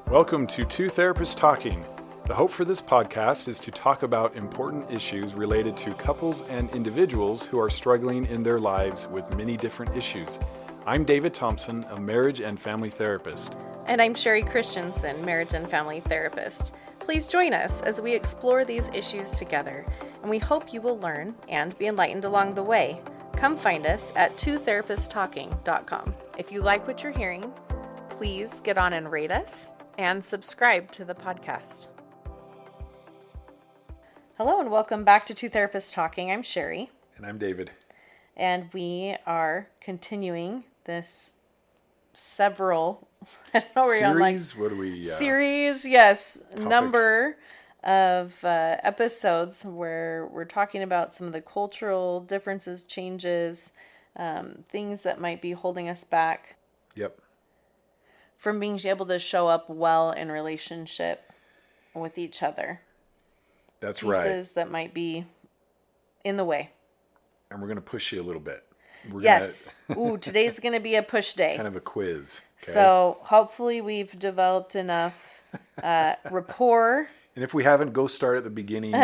Welcome to Two Therapists Talking. The hope for this podcast is to talk about important issues related to couples and individuals who are struggling in their lives with many different issues. I'm David Thompson, a marriage and family therapist. And I'm Sherie Christensen, marriage and family therapist. Please join us as we explore these issues together, and we hope you will learn and be enlightened along the way. Come find us at twotherapisttalking.com. If you like what you're hearing, please get on and rate us and subscribe to the podcast. Hello and welcome back to Two Therapists Talking. I'm Sherie. And I'm David. And we are continuing this several, I don't know where you're on, like, Series? What do we... series, yes. Topic. Number of episodes where we're talking about some of the cultural differences, changes, things that might be holding us back. Yep. From being able to show up well in relationship with each other. That's Pieces right. that might be in the way. And we're going to push you a little bit. Yes. Ooh, today's going to be a push day. Kind of a quiz. Okay? So hopefully we've developed enough rapport. And if we haven't, go start at the beginning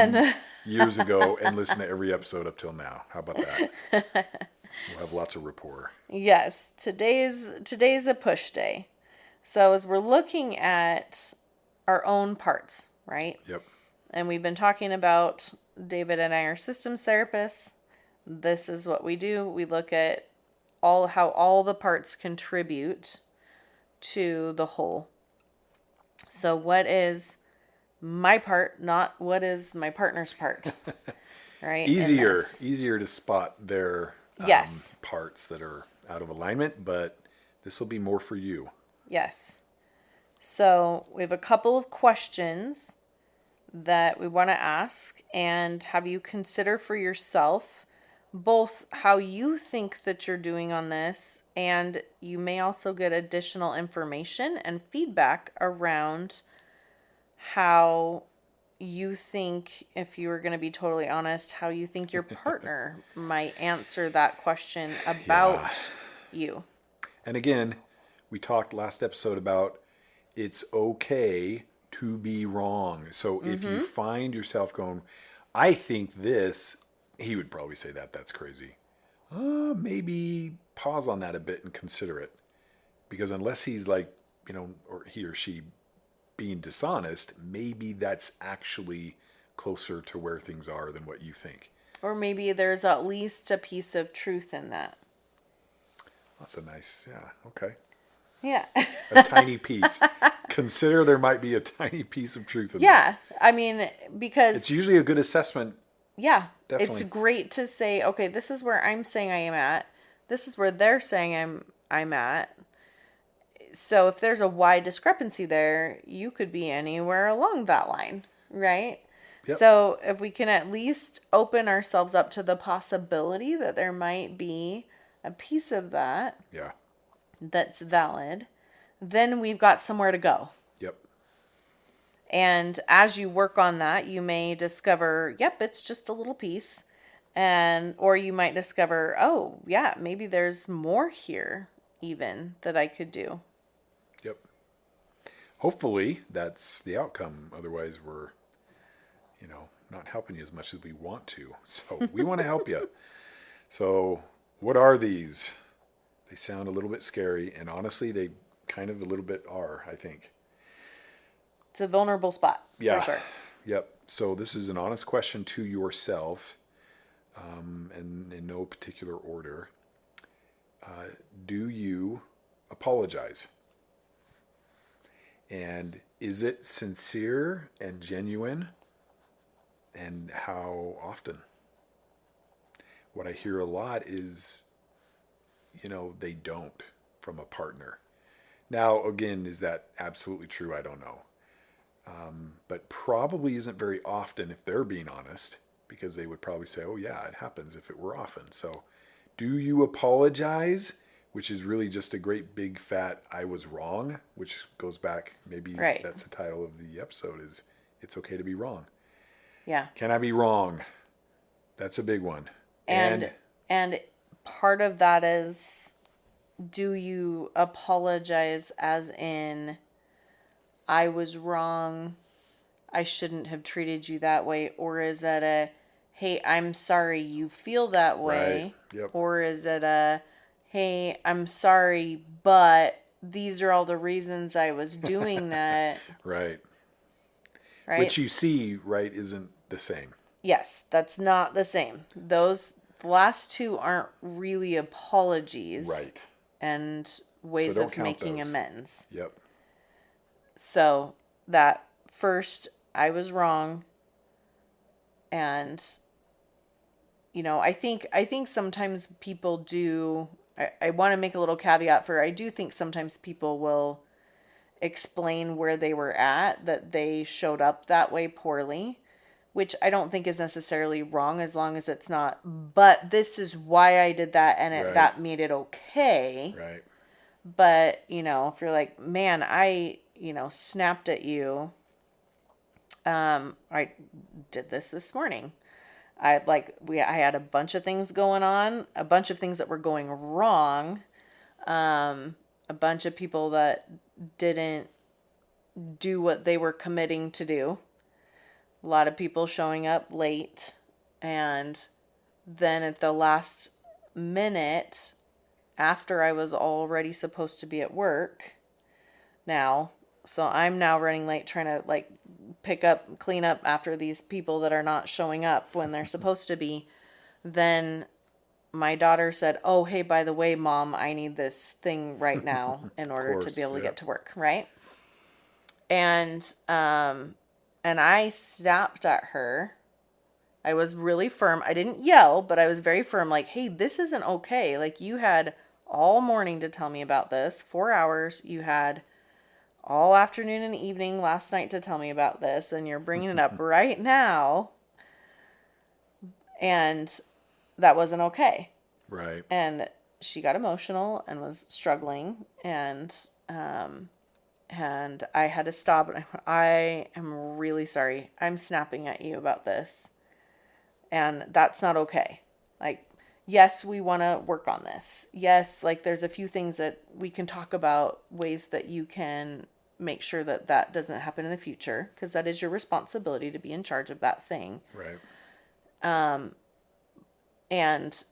years ago and listen to every episode up till now. How about that? We'll have lots of rapport. Yes. Today's a push day. So as we're looking at our own parts, right? Yep. And we've been talking about, David and I are systems therapists. This is what we do. We look at how all the parts contribute to the whole. So what is my part, not what is my partner's part, right? Easier to spot their yes. parts that are out of alignment, but this will be more for you. Yes. So we have a couple of questions that we want to ask and have you consider for yourself both how you think that you're doing on this, and you may also get additional information and feedback around how you think, if you were going to be totally honest, how you think your partner might answer that question about you. And again, we talked last episode about it's okay to be wrong. So if you find yourself going, I think this, he would probably say that's crazy. Maybe pause on that a bit and consider it. Because unless he's like, or he or she being dishonest, maybe that's actually closer to where things are than what you think. Or maybe there's at least a piece of truth in that. That's a nice, okay. Yeah. A tiny piece. Consider there might be a tiny piece of truth in that. Yeah. I mean, because... It's usually a good assessment. Yeah. Definitely. It's great to say, okay, this is where I'm saying I am at. This is where they're saying I'm at. So if there's a wide discrepancy there, you could be anywhere along that line, right? Yep. So if we can at least open ourselves up to the possibility that there might be a piece of that that's valid, then we've got somewhere to go. Yep. And as you work on that, you may discover, it's just a little piece. Or you might discover, maybe there's more here even that I could do. Yep. Hopefully that's the outcome. Otherwise we're, not helping you as much as we want to. So we want to help you. So what are these? They sound a little bit scary, and honestly, they kind of a little bit are, I think. It's a vulnerable spot, for sure. Yep. So this is an honest question to yourself, and in no particular order. Do you apologize? And is it sincere and genuine? And how often? What I hear a lot is, they don't from a partner. Now, again, is that absolutely true? I don't know. But probably isn't very often if they're being honest, because they would probably say, it happens if it were often. So do you apologize? Which is really just a great big fat, I was wrong, which goes back, maybe That's the title of the episode, is It's Okay to Be Wrong. Yeah. Can I be wrong? That's a big one. And part of that is, do you apologize as in, I was wrong, I shouldn't have treated you that way? Or is it a, hey, I'm sorry you feel that Right. way? Yep. Or is it a, hey, I'm sorry, but these are all the reasons I was doing that, Right. right? Which you see, right, isn't the same. Yes, that's not the same. Those last two aren't really apologies Right. and So ways don't of count making those. amends. Yep. So that first, I was wrong, and I think sometimes people do. I want to make a little caveat for. I do think sometimes people will explain where they were at, that they showed up that way poorly, which I don't think is necessarily wrong as long as it's not, but this is why I did that and Right. that made it okay. Right. But, if you're like, man, I, snapped at you. I did this morning. I had a bunch of things going on, a bunch of things that were going wrong, a bunch of people that didn't do what they were committing to do. A lot of people showing up late, and then at the last minute, after I was already supposed to be at work now, so I'm now running late trying to clean up after these people that are not showing up when they're supposed to be. Then my daughter said, "Oh, hey, by the way, Mom, I need this thing right now in Of order to be course. able to get Yep. to work," right? And I snapped at her. I was really firm. I didn't yell, but I was very firm, like, "Hey, this isn't okay. Like, you had all morning to tell me about this, 4 hours. You had all afternoon and evening last night to tell me about this, and you're bringing it up right now." And that wasn't okay. Right. And she got emotional and was struggling, and I had to stop. And I am really sorry. I'm snapping at you about this, and that's not okay. Like, yes, we want to work on this. Yes, like there's a few things that we can talk about, ways that you can make sure that that doesn't happen in the future, because that is your responsibility to be in charge of that thing. Right. And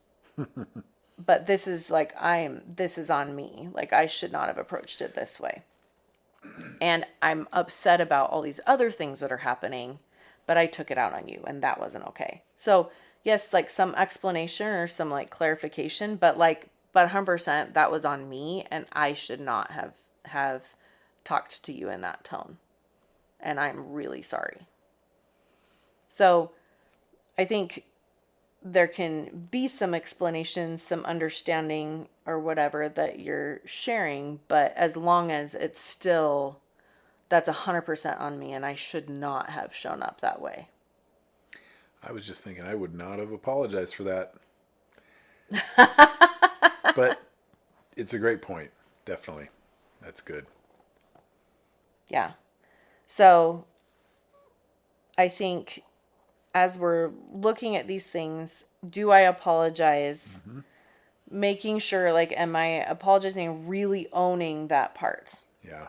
but this is like, this is on me. Like, I should not have approached it this way. And I'm upset about all these other things that are happening, but I took it out on you, and that wasn't okay. So, yes, like some explanation or some like clarification, but 100% that was on me, and I should not have talked to you in that tone. And I'm really sorry. So, I think there can be some explanation, some understanding or whatever that you're sharing, but as long as it's still, that's 100% on me, and I should not have shown up that way. I was just thinking I would not have apologized for that. But it's a great point. Definitely. That's good. Yeah. So I think as we're looking at these things, do I apologize? Mm-hmm. Making sure, like, am I apologizing and really owning that part? Yeah.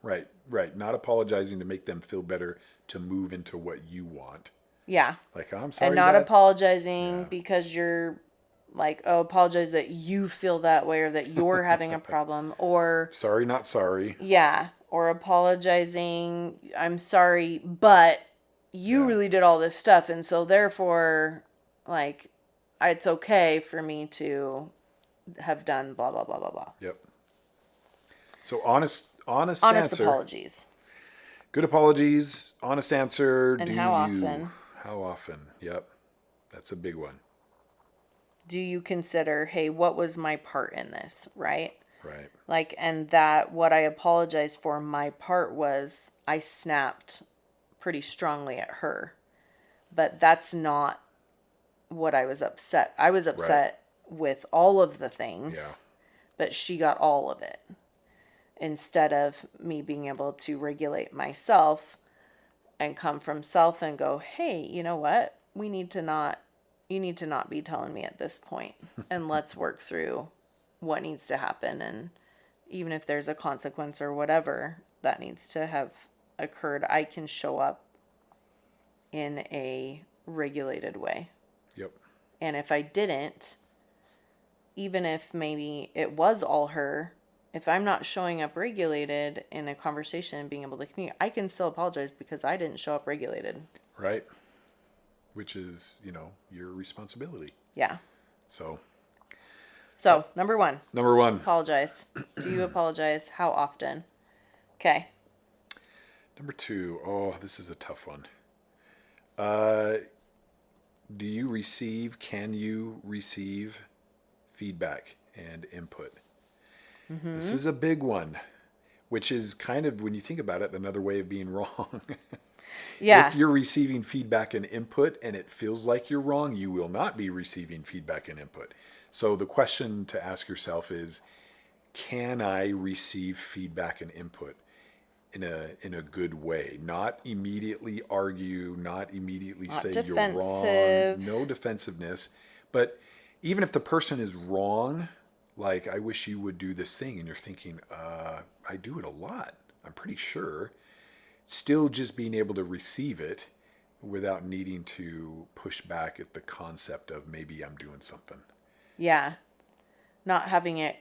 Right. Right. Not apologizing to make them feel better to move into what you want. Yeah. Like, I'm sorry And not that. apologizing Yeah. because you're like, oh, apologize that you feel that way or that you're having a problem, or Sorry, not sorry. yeah, or apologizing, I'm sorry, but you Yeah. really did all this stuff, and so therefore, like, it's okay for me to have done blah blah blah blah blah. Yep. So honest Honest answer. apologies. Good apologies. Honest answer. And Do how you? often? How often? Yep. That's a big one. Do you consider, hey, what was my part in this, right? Right. Like, and that what I apologized for, my part was I snapped pretty strongly at her. But that's not what I was upset. I was upset with all of the things, Yeah. but she got all of it. Instead of me being able to regulate myself and come from self and go, hey, you know what? You need to not be telling me at this point, and let's work through what needs to happen. And even if there's a consequence or whatever, that needs to have occurred, I can show up in a regulated way. Yep. And if I didn't, even if maybe it was all her, if I'm not showing up regulated in a conversation and being able to communicate, I can still apologize because I didn't show up regulated. Right. Which is, your responsibility. Yeah. So, number one, number one. apologize. Do you apologize? How often? Okay. Number two. Oh, this is a tough one. Can you receive feedback and input? Mm-hmm. This is a big one, which is kind of, when you think about it, another way of being wrong. Yeah. If you're receiving feedback and input and it feels like you're wrong, you will not be receiving feedback and input. So the question to ask yourself is, can I receive feedback and input in a good way? Not immediately argue, not immediately Not say defensive. you're wrong, no defensiveness. But even if the person is wrong, like, I wish you would do this thing, and you're thinking, I do it a lot, I'm pretty sure. Still just being able to receive it without needing to push back at the concept of maybe I'm doing something. Yeah. Not having it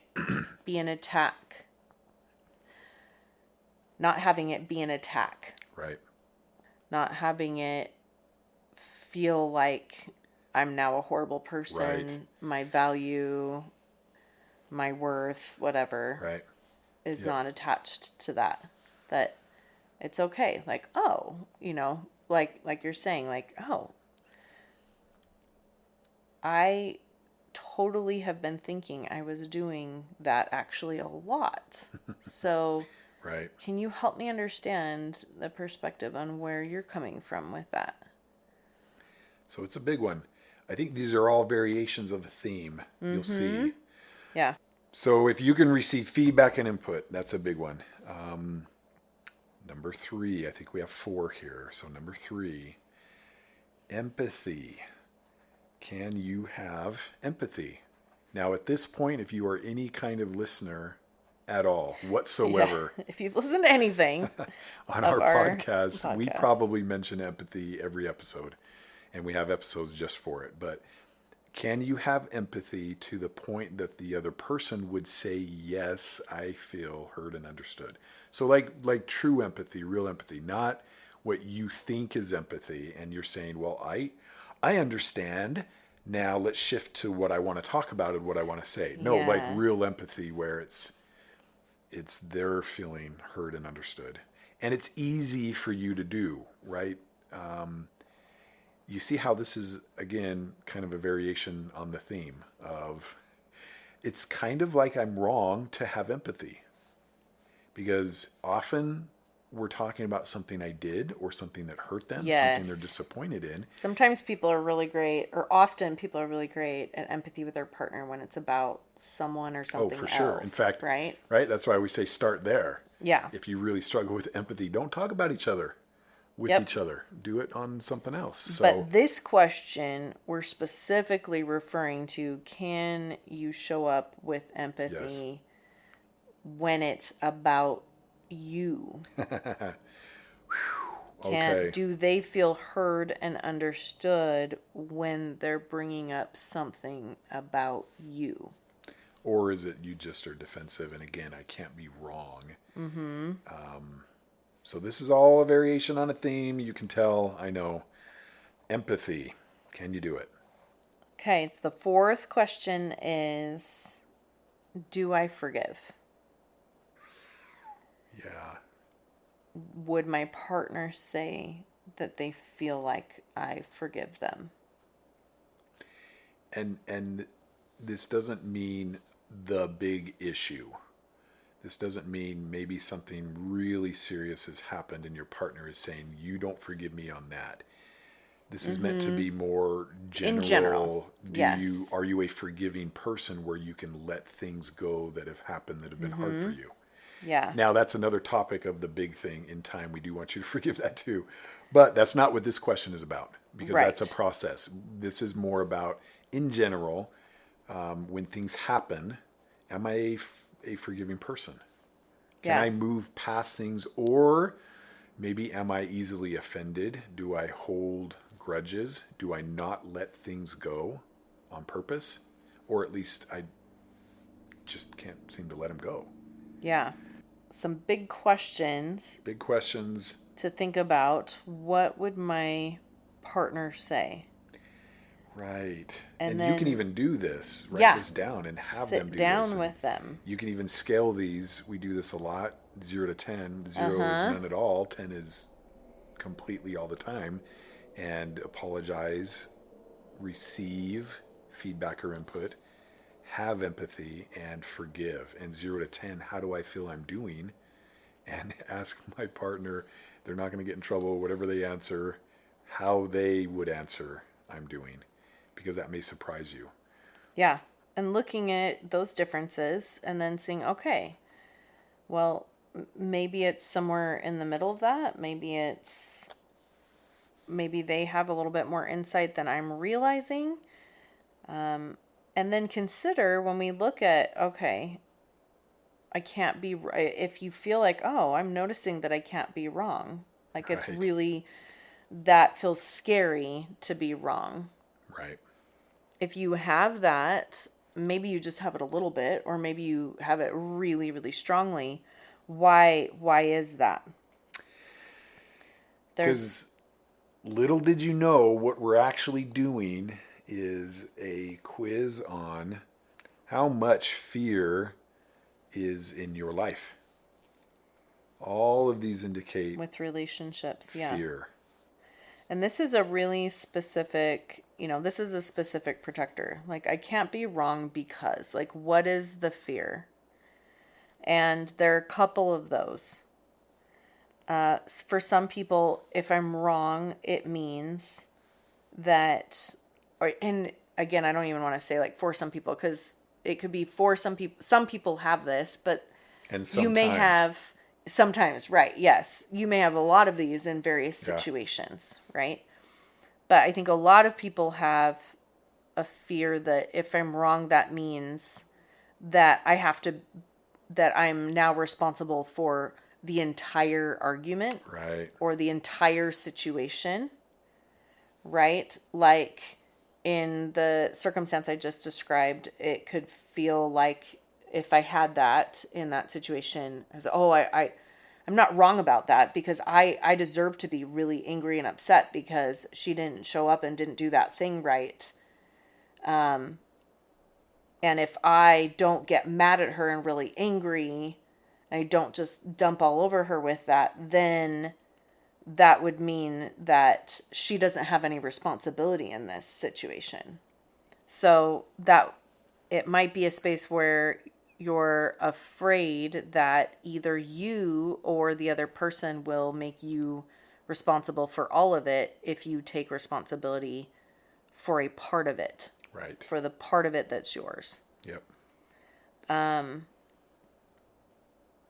be an attack. Not having it be an attack. Right. Not having it feel like I'm now a horrible person, Right. my value, my worth, whatever, Right. is Yep. not attached to that. That it's okay. Like, oh, like you're saying, like, oh, I totally have been thinking I was doing that actually a lot. So Right. can you help me understand the perspective on where you're coming from with that? So it's a big one. I think these are all variations of a theme. You'll see. Yeah. So if you can receive feedback and input, that's a big one. Number three, I think we have four here. So number three, empathy. Can you have empathy? Now, at this point, if you are any kind of listener at all whatsoever, Yeah. If you've listened to anything on of our podcast, we podcast. probably mention empathy every episode, and we have episodes just for it. But can you have empathy to the point that the other person would say, yes, I feel heard and understood? So like true empathy, real empathy, not what you think is empathy. And you're saying, well, I understand. Now let's shift to what I want to talk about and what I want to say. No, like Yeah. real empathy where it's their feeling heard and understood. And it's easy for you to do, right? You see how this is, again, kind of a variation on the theme of, it's kind of like I'm wrong to have empathy. Because often we're talking about something I did or something that hurt them, Yes. something they're disappointed in. Sometimes people are really great, or often people are really great at empathy with their partner when it's about someone or something For sure. else, In fact, right? That's why we say start there. Yeah. If you really struggle with empathy, don't talk about each other with Yep. each other. Do it on something else. So, But this question, we're specifically referring to, can you show up with empathy when it's about you? okay. Do they feel heard and understood when they're bringing up something about you? Or is it you just are defensive? And again, I can't be wrong. Mm-hmm. So this is all a variation on a theme. You can tell, I know. Empathy. Can you do it? Okay, the fourth question is, do I forgive? Yeah. Would my partner say that they feel like I forgive them? And this doesn't mean the big issue. This doesn't mean maybe something really serious has happened and your partner is saying, you don't forgive me on that. This is meant to be more general. In general, yes. Are you a forgiving person where you can let things go that have happened that have been hard for you? Yeah. Now, that's another topic of the big thing in time. We do want you to forgive that too. But that's not what this question is about, because that's a process. This is more about, in general, when things happen, am I a forgiving person? Can Yeah. I move past things? Or maybe am I easily offended? Do I hold grudges? Do I not let things go on purpose? Or at least I just can't seem to let them go. Yeah. Some big questions Big questions. to think about. What would my partner say? Right. And And you can then, even do this, write yeah, this down and have them sit do this. down And with them. you can even scale these. We do this a lot 0 to 10. Uh 0 is huh. none at all, 10 is completely all the time. And apologize, receive feedback or input, have empathy, and forgive. And 0 to 10, how do I feel I'm doing? And ask my partner, they're not going to get in trouble, whatever they answer, how they would answer I'm doing, because that may surprise you. Yeah. And looking at those differences and then seeing, okay, well, maybe it's somewhere in the middle of that. Maybe they have a little bit more insight than I'm realizing. And then consider when we look at, okay, I can't be right. If you feel like, oh, I'm noticing that I can't be wrong, like it's Right. really, that feels scary to be wrong. Right. If you have that, maybe you just have it a little bit, or maybe you have it really, really strongly. Why is that? There's Because little did you know what we're actually doing is a quiz on how much fear is in your life. All of these indicate with relationships, yeah. fear. And this is a really specific, this is a specific protector. Like, I can't be wrong because, like, what is the fear? And there are a couple of those. For some people, if I'm wrong, it means that, and again, I don't even want to say like for some people, because it could be for some people. Some people have this, but And you may sometimes, have sometimes, right? Yes, you may have a lot of these in various yeah, situations, right? But I think a lot of people have a fear that if I'm wrong, that means that that I'm now responsible for the entire argument right, or the entire situation, right? Like in the circumstance I just described, it could feel like if I had that in that situation, I was, oh, I'm not wrong about that because I deserve to be really angry and upset because she didn't show up and didn't do that thing right. And if I don't get mad at her and really angry, and I don't just dump all over her with that, then that would mean that she doesn't have any responsibility in this situation. So that it might be a space where you're afraid that either you or the other person will make you responsible for all of it if you take responsibility for a part of it, right. for the part of it that's yours. Yep.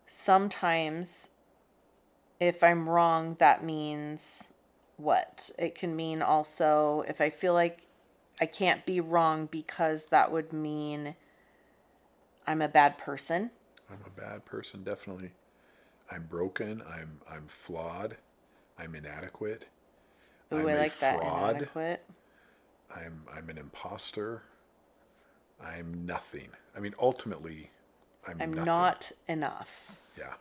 Sometimes if I'm wrong, that means what? It can mean also if I feel like I can't be wrong because that would mean I'm a bad person. I'm a bad person, definitely. I'm broken. I'm flawed. I'm inadequate. Ooh, I'm I a like that, fraud. inadequate. I'm an imposter. I'm nothing. I mean, ultimately, I'm I'm nothing. not enough. Yeah.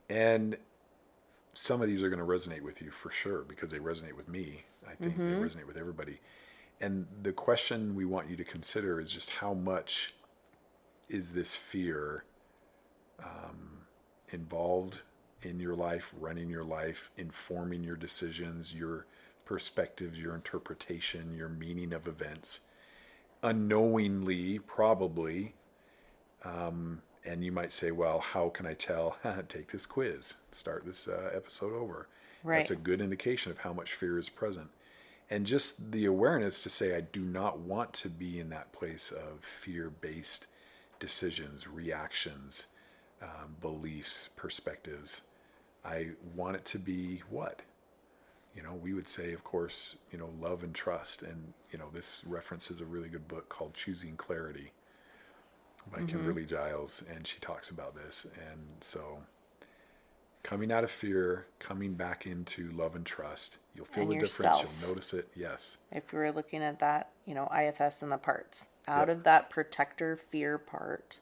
And some of these are going to resonate with you for sure because they resonate with me. I think they resonate with everybody. And the question we want you to consider is just how much is this fear involved in your life, running your life, informing your decisions, your perspectives, your interpretation, your meaning of events, unknowingly, probably. And you might say, well, how can I tell? Take this quiz, start this episode over. That's Right. a good indication of how much fear is present. And just the awareness to say, I do not want to be in that place of fear based decisions, reactions, beliefs, perspectives. I want it to be what? We would say, of course, love and trust. And, this references a really good book called Choosing Clarity, by Kimberly Giles, and she talks about this. And so coming out of fear, coming back into love and trust, you'll feel And the difference. yourself. You'll notice it. Yes. If we were looking at that, IFS and the parts, out Yep. of that protector fear part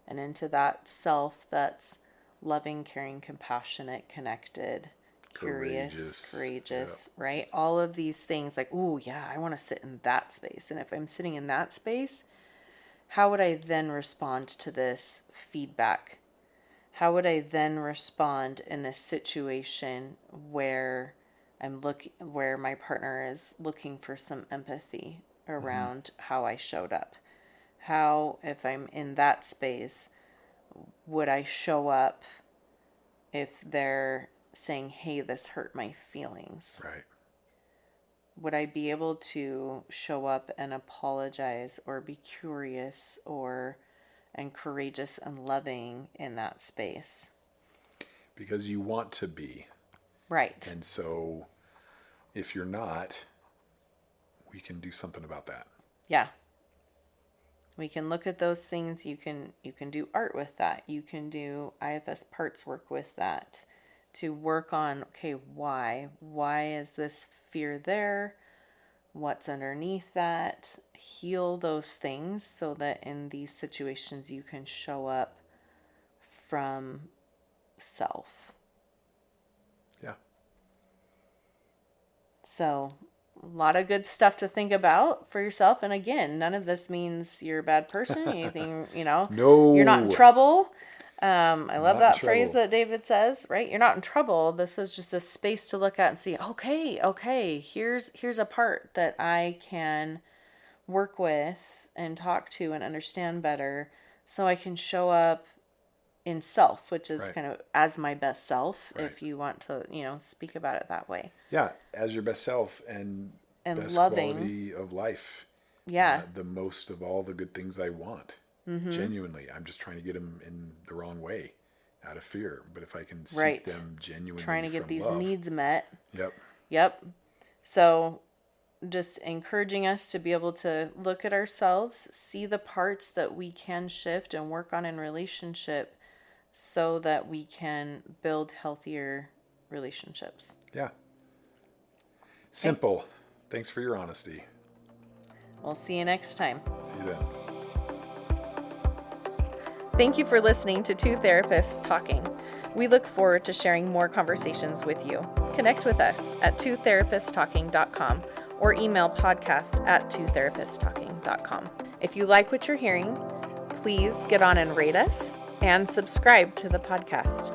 and into that self that's loving, caring, compassionate, connected, curious, courageous, right? All of these things like, ooh, yeah, I want to sit in that space. And if I'm sitting in that space, how would I then respond to this feedback? How would I then respond in this situation where where my partner is looking for some empathy around how I showed up? How, if I'm in that space, would I show up if they're saying, hey, this hurt my feelings? Right. Would I be able to show up and apologize or be curious and courageous and loving in that space? Because you want to be. Right. And so if you're not, we can do something about that. Yeah. We can look at those things. You can do art with that. You can do IFS parts work with that to work on, okay, why? Why is this fear there? What's underneath that? Heal those things so that in these situations you can show up from self. Yeah. So a lot of good stuff to think about for yourself. And again, none of this means you're a bad person, anything, No. you're not in trouble. I love Not in that phrase trouble. that David says, right? You're not in trouble. This is just a space to look at and see, okay, here's a part that I can work with and talk to and understand better so I can show up in self, which is Right. kind of as my best self, Right. if you want to, speak about it that way. Yeah, as your best self and best loving. quality of life. Yeah. The most of all the good things I want. Genuinely. I'm just trying to get them in the wrong way out of fear. But if I can seek Right. them genuinely Trying to get from these love, needs met. Yep. So just encouraging us to be able to look at ourselves, see the parts that we can shift and work on in relationship so that we can build healthier relationships. Yeah. Simple. Thanks for your honesty. We'll see you next time. See you then. Thank you for listening to Two Therapists Talking. We look forward to sharing more conversations with you. Connect with us at twotherapisttalking.com or email podcast@twotherapisttalking.com. If you like what you're hearing, please get on and rate us and subscribe to the podcast.